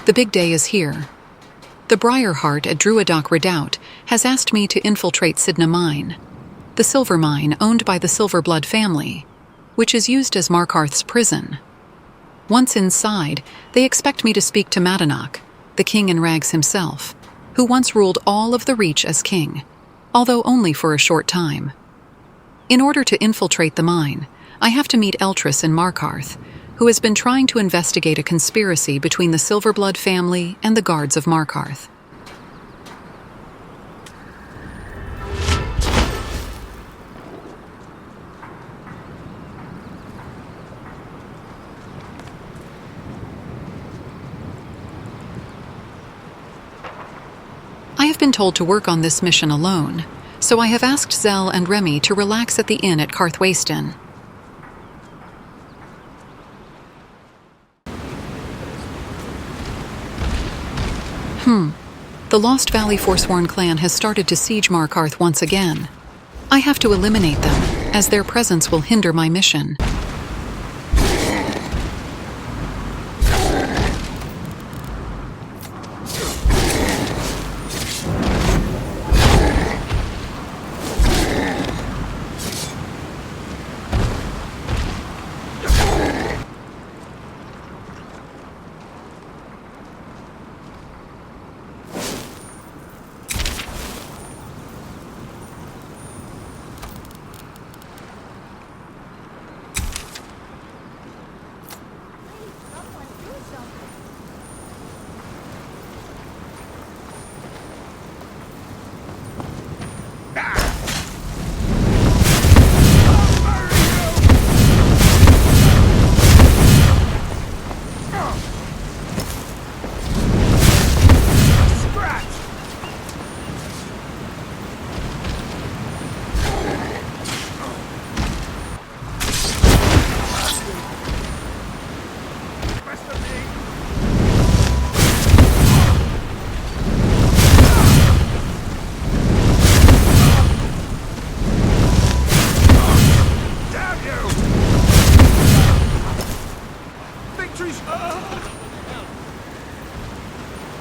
The big day is here. The Briarheart at Druidock Redoubt has asked me to infiltrate Sidna Mine, the silver mine owned by the Silverblood family, which is used as Markarth's prison. Once inside, they expect me to speak to Madanach, the king in rags himself, who once ruled all of the Reach as king, although only for a short time. In order to infiltrate the mine, I have to meet Eltrys in Markarth, who has been trying to investigate a conspiracy between the Silverblood family and the guards of Markarth. I have been told to work on this mission alone, so I have asked Zell and Remy to relax at the inn at Carthwasten. The Lost Valley Forsworn clan has started to siege Markarth once again. I have to eliminate them, as their presence will hinder my mission.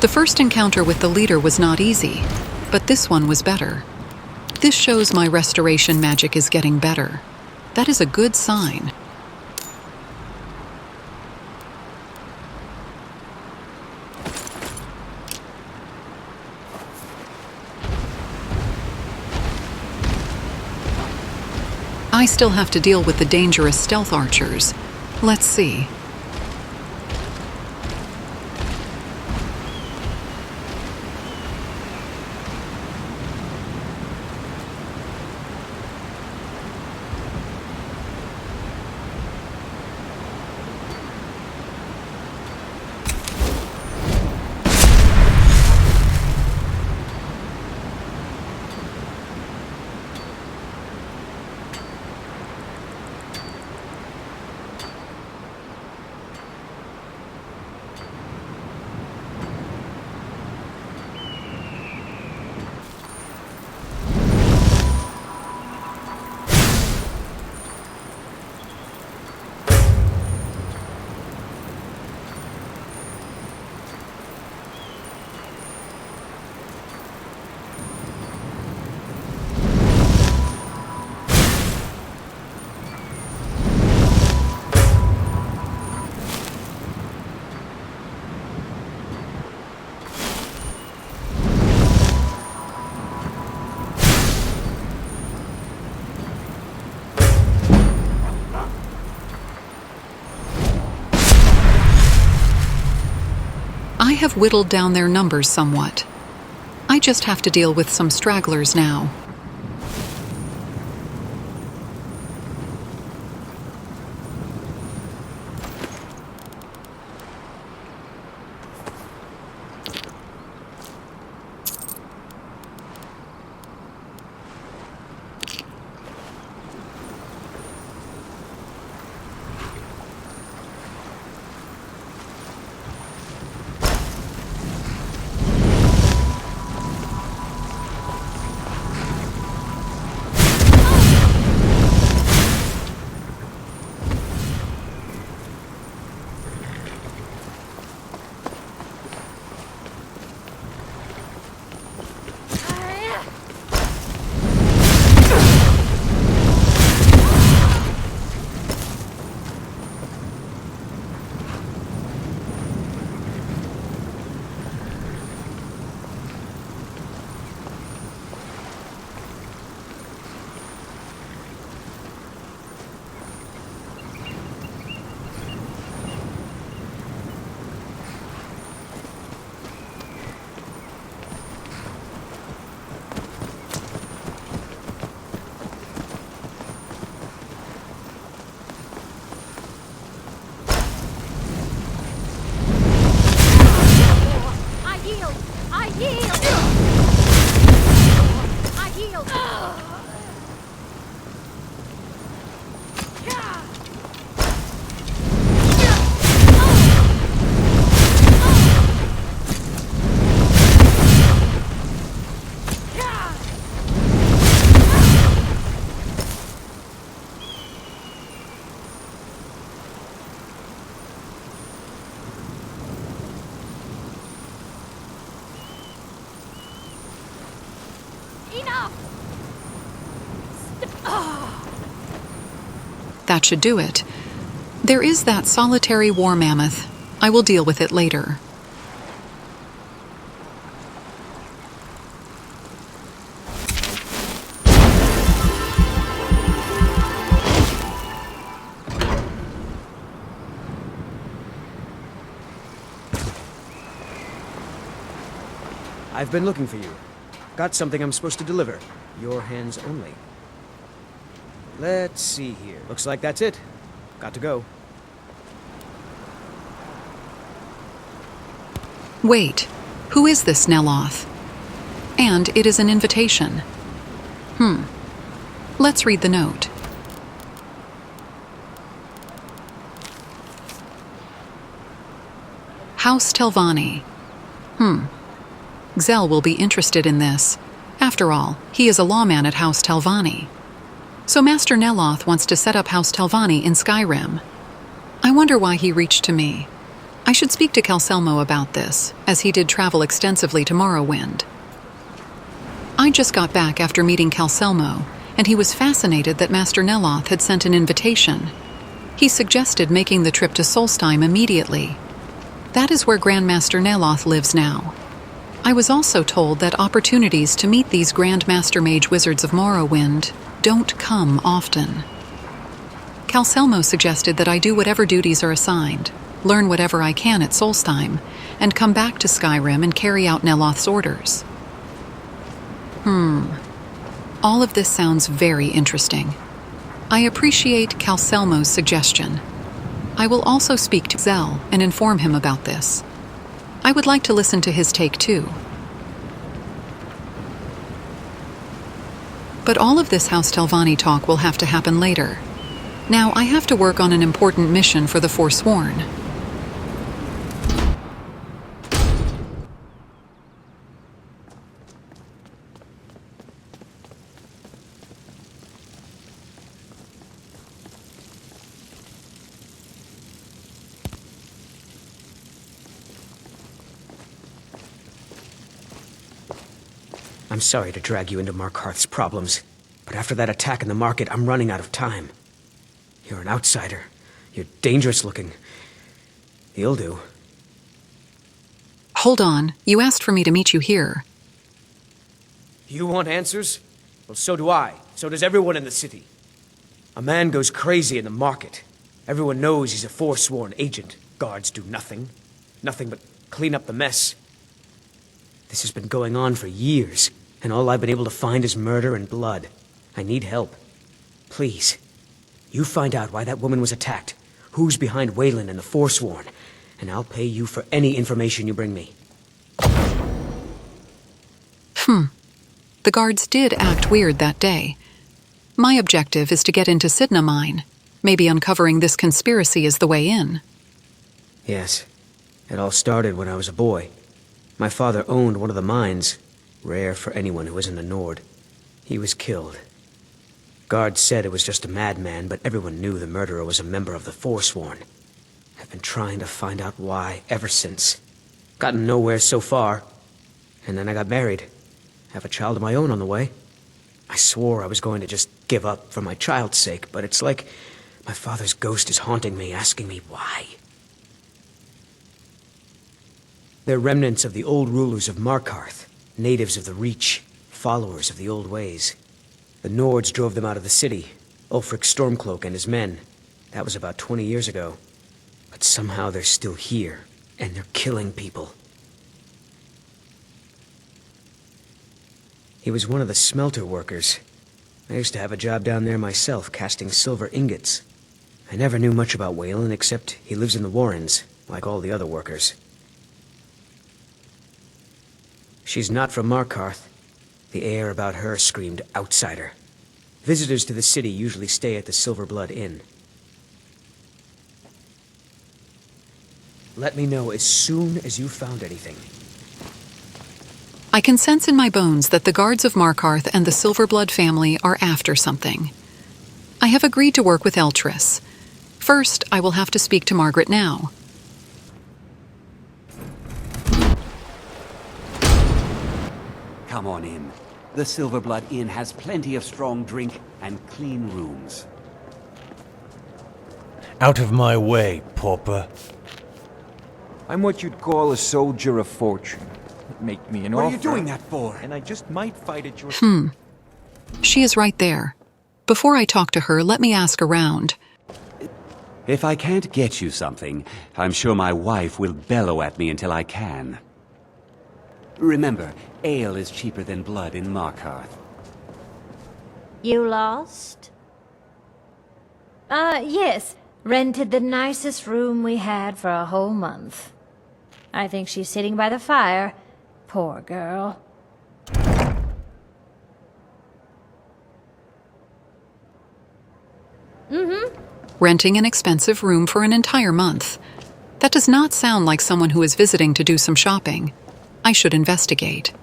The first encounter with the leader was not easy, but this one was better. This shows my restoration magic is getting better. That is a good sign. I still have to deal with the dangerous stealth archers. Let's see. I have whittled down their numbers somewhat. I just have to deal with some stragglers now. That should do it. There is that solitary war mammoth. I will deal with it later. I've been looking for you. Got something I'm supposed to deliver. Your hands only. Let's see here. Looks like that's it. Got to go. Wait, who is this Neloth? And it is an invitation. Let's read the note. House Telvanni. Xel will be interested in this. After all, he is a lawman at House Telvanni. So Master Neloth wants to set up House Telvanni in Skyrim. I wonder why he reached to me. I should speak to Calcelmo about this, as he did travel extensively to Morrowind. I just got back after meeting Calcelmo, and he was fascinated that Master Neloth had sent an invitation. He suggested making the trip to Solstheim immediately. That is where Grandmaster Neloth lives now. I was also told that opportunities to meet these Grandmaster Mage Wizards of Morrowind don't come often. Calcelmo suggested that I do whatever duties are assigned, learn whatever I can at Solstheim, and come back to Skyrim and carry out Neloth's orders. All of this sounds very interesting. I appreciate Calcelmo's suggestion. I will also speak to Xel and inform him about this. I would like to listen to his take too. But all of this House Telvanni talk will have to happen later. Now I have to work on an important mission for the Forsworn. I'm sorry to drag you into Markarth's problems, but after that attack in the market, I'm running out of time. You're an outsider. You're dangerous looking. You'll do. Hold on, you asked for me to meet you here. You want answers? Well, so do I. So does everyone in the city. A man goes crazy in the market. Everyone knows he's a Forsworn agent. Guards do nothing. Nothing but clean up the mess. This has been going on for years, and all I've been able to find is murder and blood. I need help. Please, you find out why that woman was attacked, who's behind Wayland and the Forsworn, and I'll pay you for any information you bring me. The guards did act weird that day. My objective is to get into Sidna Mine. Maybe uncovering this conspiracy is the way in. Yes, it all started when I was a boy. My father owned one of the mines, rare for anyone who isn't a Nord. He was killed. Guards said it was just a madman, but everyone knew the murderer was a member of the Forsworn. I've been trying to find out why ever since. Gotten nowhere so far. And then I got married. Have a child of my own on the way. I swore I was going to just give up for my child's sake, but it's like my father's ghost is haunting me, asking me why. They're remnants of the old rulers of Markarth, natives of the Reach, followers of the old ways. The Nords drove them out of the city, Ulfric Stormcloak and his men. That was about 20 years ago. But somehow they're still here, and they're killing people. He was one of the smelter workers. I used to have a job down there myself, casting silver ingots. I never knew much about Wayland, except he lives in the Warrens, like all the other workers. She's not from Markarth. The air about her screamed outsider. Visitors to the city usually stay at the Silverblood Inn. Let me know as soon as you've found anything. I can sense in my bones that the guards of Markarth and the Silverblood family are after something. I have agreed to work with Eltris. First, I will have to speak to Margaret now. Come on in. The Silverblood Inn has plenty of strong drink and clean rooms. Out of my way, pauper. I'm what you'd call a soldier of fortune. Make me an offer. What are you doing that for? And I just might fight at your... She is right there. Before I talk to her, let me ask around. If I can't get you something, I'm sure my wife will bellow at me until I can. Remember, ale is cheaper than blood in Markarth. You lost? Yes. Rented the nicest room we had for a whole month. I think she's sitting by the fire. Poor girl. Renting an expensive room for an entire month. That does not sound like someone who is visiting to do some shopping. I should investigate.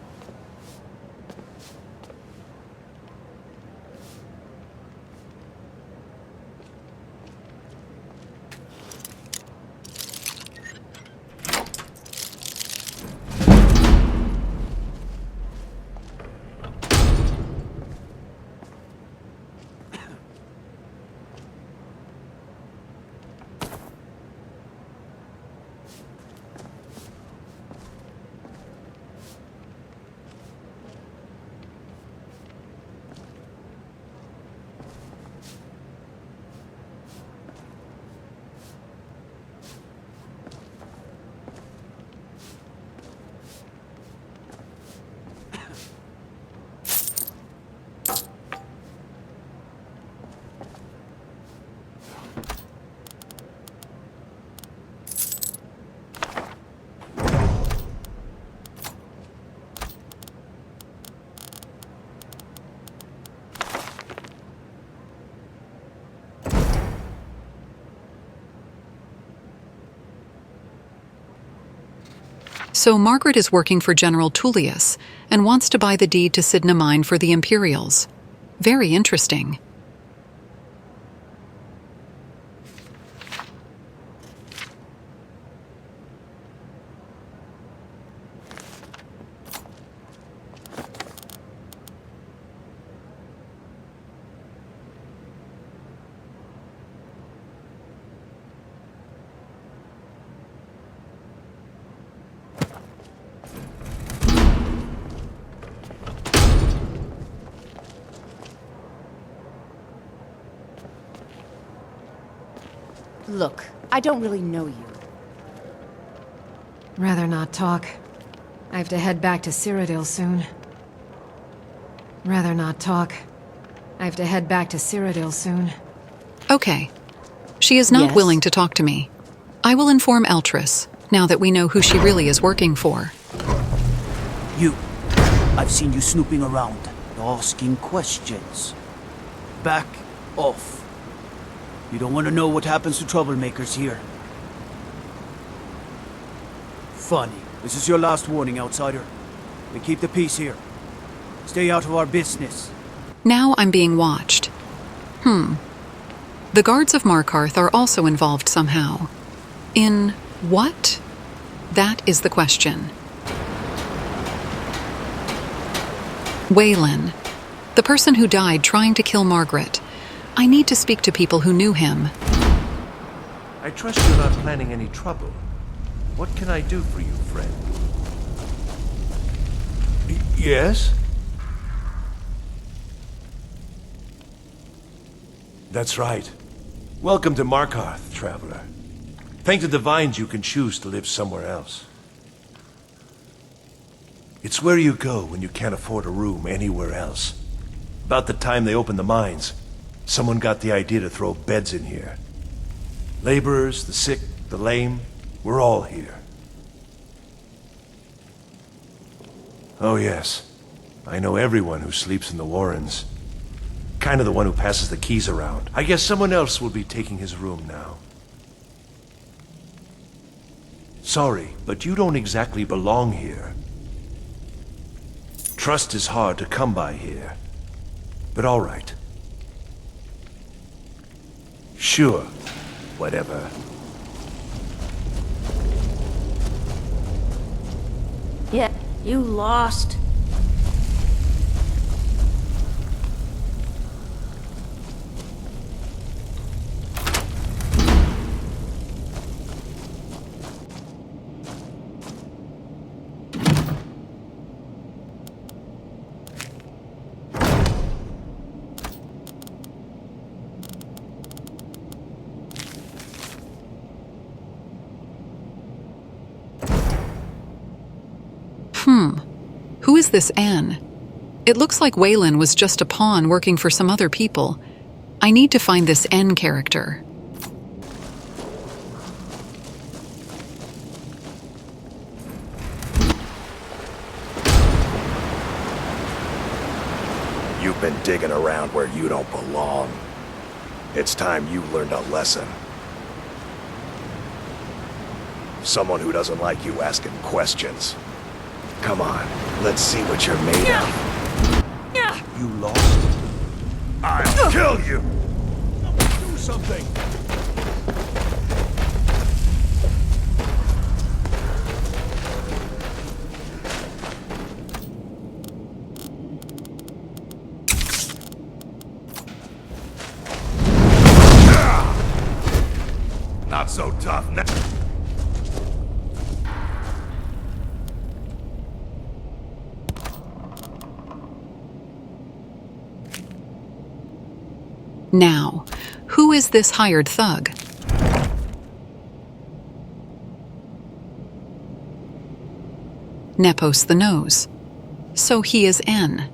So Margaret is working for General Tullius and wants to buy the deed to Cidhna Mine for the Imperials. Very interesting. Look, I don't really know you. Rather not talk. I have to head back to Cyrodiil soon. Rather not talk. I have to head back to Cyrodiil soon. Okay. She is not Yes? willing to talk to me. I will inform Eltress, now that we know who she really is working for. You. I've seen you snooping around, asking questions. Back off. You don't want to know what happens to troublemakers here. Funny. This is your last warning, outsider. We keep the peace here. Stay out of our business. Now I'm being watched. The guards of Markarth are also involved somehow. In what? That is the question. Waylon, the person who died trying to kill Margaret. I need to speak to people who knew him. I trust you're not planning any trouble. What can I do for you, friend? Yes? That's right. Welcome to Markarth, traveler. Thank the Divines you can choose to live somewhere else. It's where you go when you can't afford a room anywhere else. About the time they opened the mines, someone got the idea to throw beds in here. Laborers, the sick, the lame, we're all here. Oh yes, I know everyone who sleeps in the Warrens. Kind of the one who passes the keys around. I guess someone else will be taking his room now. Sorry, but you don't exactly belong here. Trust is hard to come by here. But all right. Sure. Whatever. Yeah, you lost. Who is this Anne? It looks like Waylon was just a pawn working for some other people. I need to find this N character. You've been digging around where you don't belong. It's time you learned a lesson. Someone who doesn't like you asking questions. Come on, let's see what you're made of. You lost? I'll kill you! Do something! Not so tough now. Now, who is this hired thug? Nepos the Nose. So he is N.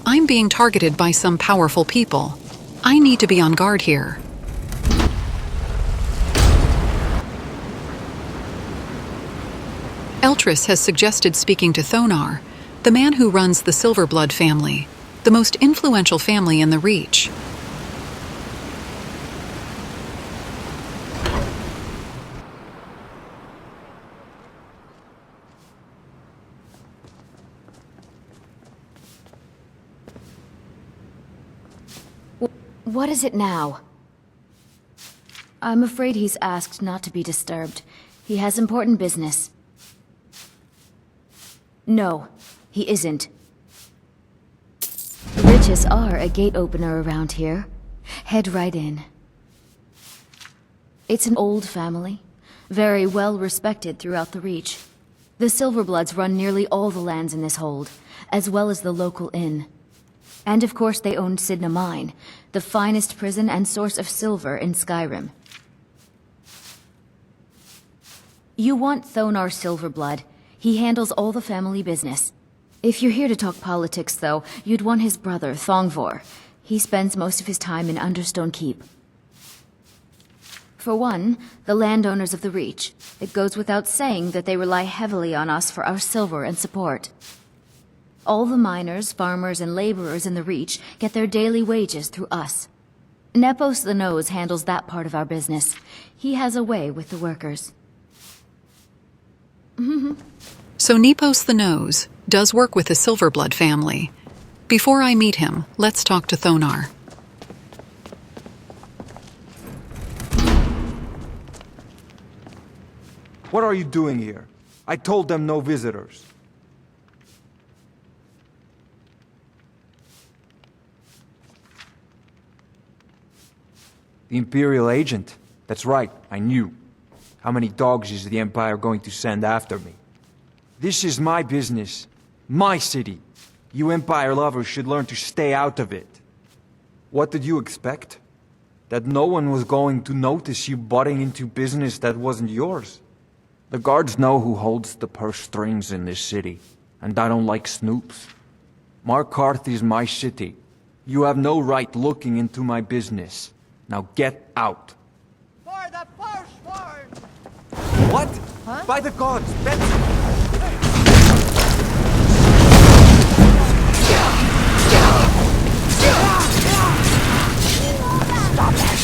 I'm being targeted by some powerful people. I need to be on guard here. Eltris has suggested speaking to Thonar, the man who runs the Silverblood family, the most influential family in the Reach. What is it now? I'm afraid he's asked not to be disturbed. He has important business. No, he isn't. The Riches are a gate opener around here. Head right in. It's an old family, very well respected throughout the Reach. The Silverbloods run nearly all the lands in this hold, as well as the local inn. And of course they owned Cidhna Mine, the finest prison and source of silver in Skyrim. You want Thonar Silverblood. He handles all the family business. If you're here to talk politics, though, you'd want his brother, Thongvor. He spends most of his time in Understone Keep. For one, the landowners of the Reach. It goes without saying that they rely heavily on us for our silver and support. All the miners, farmers, and laborers in the Reach get their daily wages through us. Nepos the Nose handles that part of our business. He has a way with the workers. So Nepos the Nose does work with the Silverblood family. Before I meet him, let's talk to Thonar. What are you doing here? I told them no visitors. The Imperial agent. That's right, I knew. How many dogs is the Empire going to send after me? This is my business. My city. You Empire lovers should learn to stay out of it. What did you expect? That no one was going to notice you butting into business that wasn't yours? The guards know who holds the purse strings in this city, and I don't like snoops. Markarth is my city. You have no right looking into my business. Now get out. For the Forsworn! What? Huh? By the gods, Betsy! Stop that!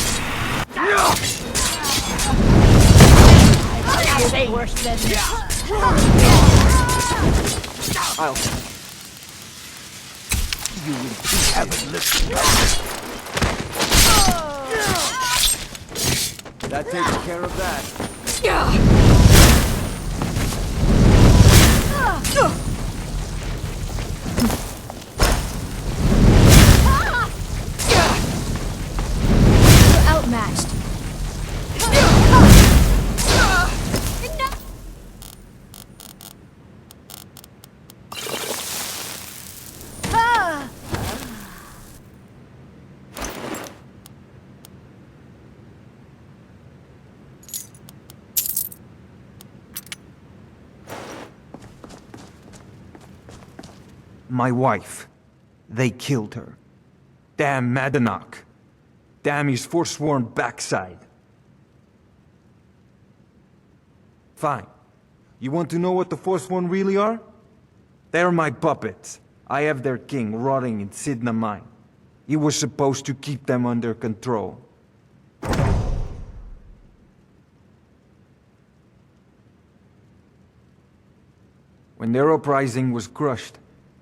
Say worse than this. I'll... You haven't listened. That takes care of that. You're outmatched. My wife. They killed her. Damn Madanach. Damn his forsworn backside. Fine. You want to know what the Forsworn really are? They're my puppets. I have their king rotting in Sidna Mine. He was supposed to keep them under control. When their uprising was crushed,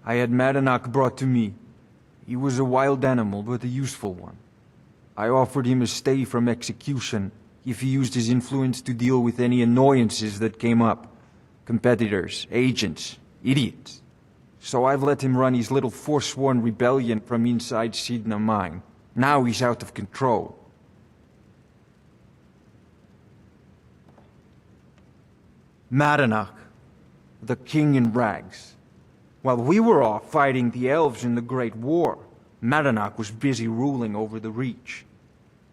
I had Madanach brought to me. He was a wild animal, but a useful one. I offered him a stay from execution if he used his influence to deal with any annoyances that came up. Competitors, agents, idiots. So I've let him run his little Forsworn rebellion from inside Sidna Mine. Now he's out of control. Madanach, the king in rags. While we were off fighting the elves in the Great War, Madanach was busy ruling over the Reach.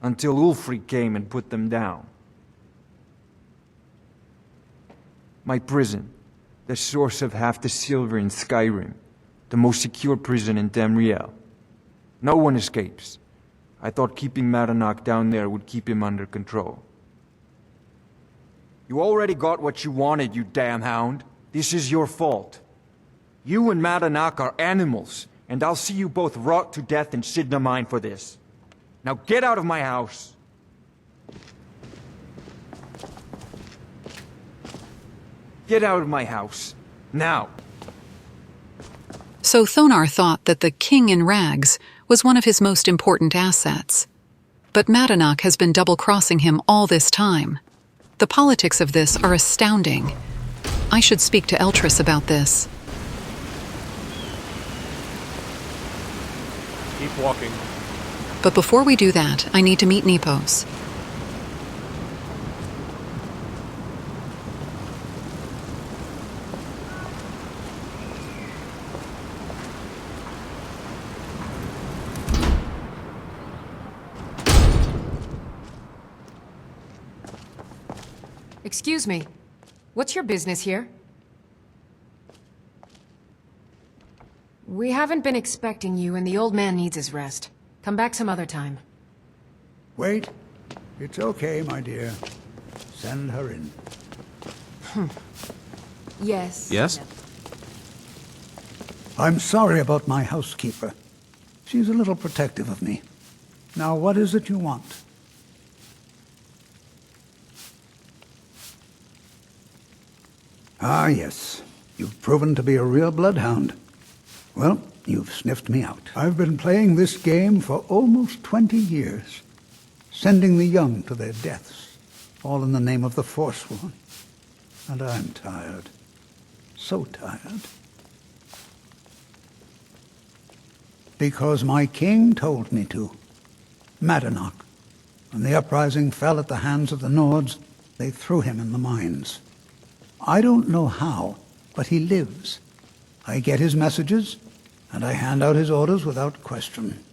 Until Ulfric came and put them down. My prison, the source of half the silver in Skyrim, the most secure prison in Tamriel. No one escapes. I thought keeping Madanach down there would keep him under control. You already got what you wanted, you damn hound. This is your fault. You and Madanach are animals, and I'll see you both rot to death in Sidna Mine for this. Now get out of my house! Get out of my house. Now! So Thonar thought that the king in rags was one of his most important assets. But Madanach has been double-crossing him all this time. The politics of this are astounding. I should speak to Eltrys about this. Keep walking. But before we do that, I need to meet Nepos. Excuse me. What's your business here? We haven't been expecting you, and the old man needs his rest. Come back some other time. Wait. It's okay, my dear. Send her in. Yes. Yes? I'm sorry about my housekeeper. She's a little protective of me. Now, what is it you want? Ah, yes. You've proven to be a real bloodhound. Well, you've sniffed me out. I've been playing this game for almost 20 years, sending the young to their deaths, all in the name of the Forsworn. And I'm tired. So tired. Because my king told me to. Madanach. When the uprising fell at the hands of the Nords, they threw him in the mines. I don't know how, but he lives. I get his messages, and I hand out his orders without question.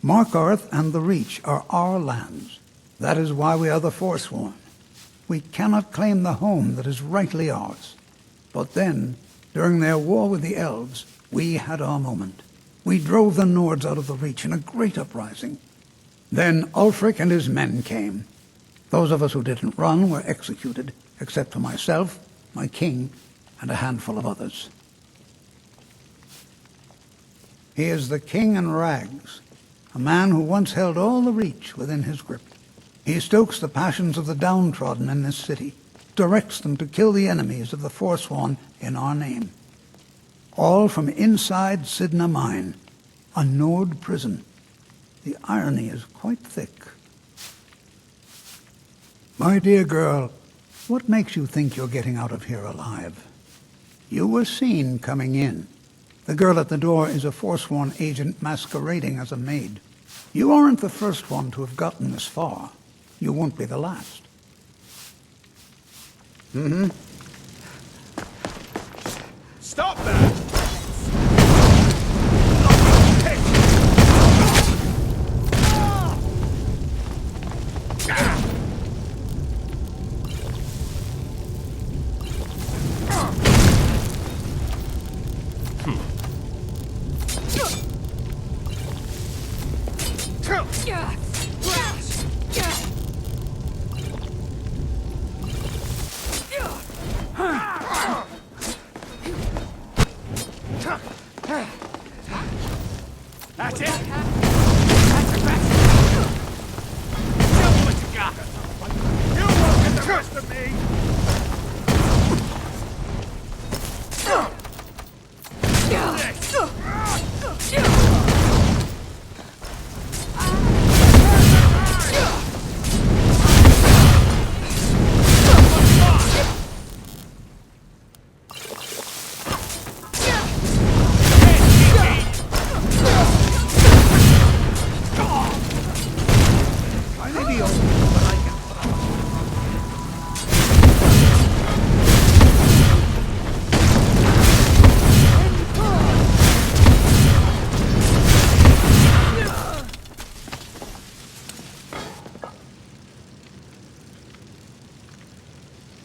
Markarth and the Reach are our lands. That is why we are the Forsworn. We cannot claim the home that is rightly ours. But then, during their war with the elves, we had our moment. We drove the Nords out of the Reach in a great uprising. Then Ulfric and his men came. Those of us who didn't run were executed, except for myself, my king, and a handful of others. He is the king in rags, a man who once held all the Reach within his grip. He stokes the passions of the downtrodden in this city, directs them to kill the enemies of the Forsworn in our name. All from inside Sidna Mine, a Nord prison. The irony is quite thick. My dear girl, what makes you think you're getting out of here alive? You were seen coming in. The girl at the door is a Forsworn agent masquerading as a maid. You aren't the first one to have gotten this far. You won't be the last. Stop that!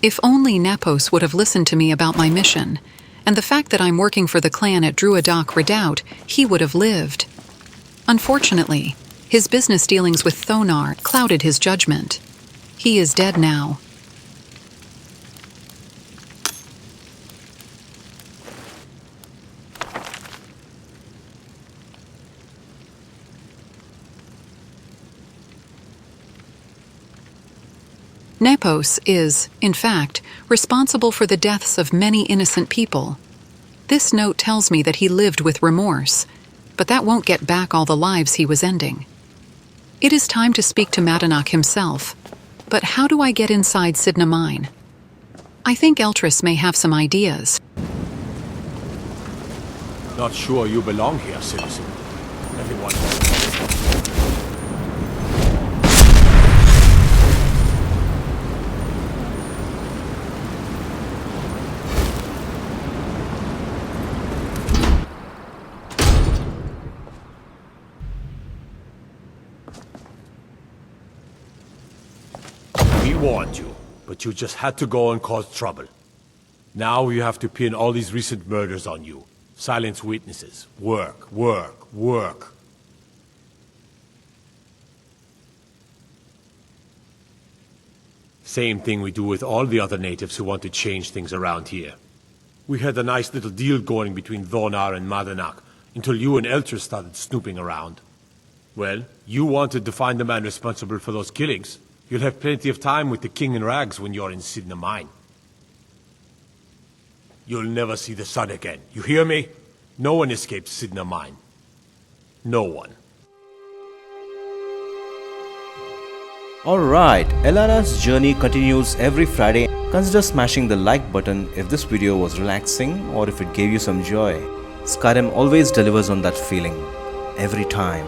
If only Nepos would have listened to me about my mission, and the fact that I'm working for the clan at Druidoc Redoubt, he would have lived. Unfortunately, his business dealings with Thonar clouded his judgment. He is dead now. Nepos is, in fact, responsible for the deaths of many innocent people. This note tells me that he lived with remorse, but that won't get back all the lives he was ending. It is time to speak to Madanach himself, but how do I get inside Cidhna Mine? I think Eltrys may have some ideas. Not sure you belong here, citizen. Everyone... We warned you, but you just had to go and cause trouble. Now you have to pin all these recent murders on you. Silence witnesses. Work, work, work. Same thing we do with all the other natives who want to change things around here. We had a nice little deal going between Thonar and Madanach, until you and Eltrys started snooping around. Well, you wanted to find the man responsible for those killings. You'll have plenty of time with the King in Rags when you're in Cidhna Mine. You'll never see the sun again. You hear me? No one escapes Cidhna Mine. No one. Alright, Elara''s journey continues every Friday. Consider smashing the like button if this video was relaxing or if it gave you some joy. Skyrim always delivers on that feeling. Every time.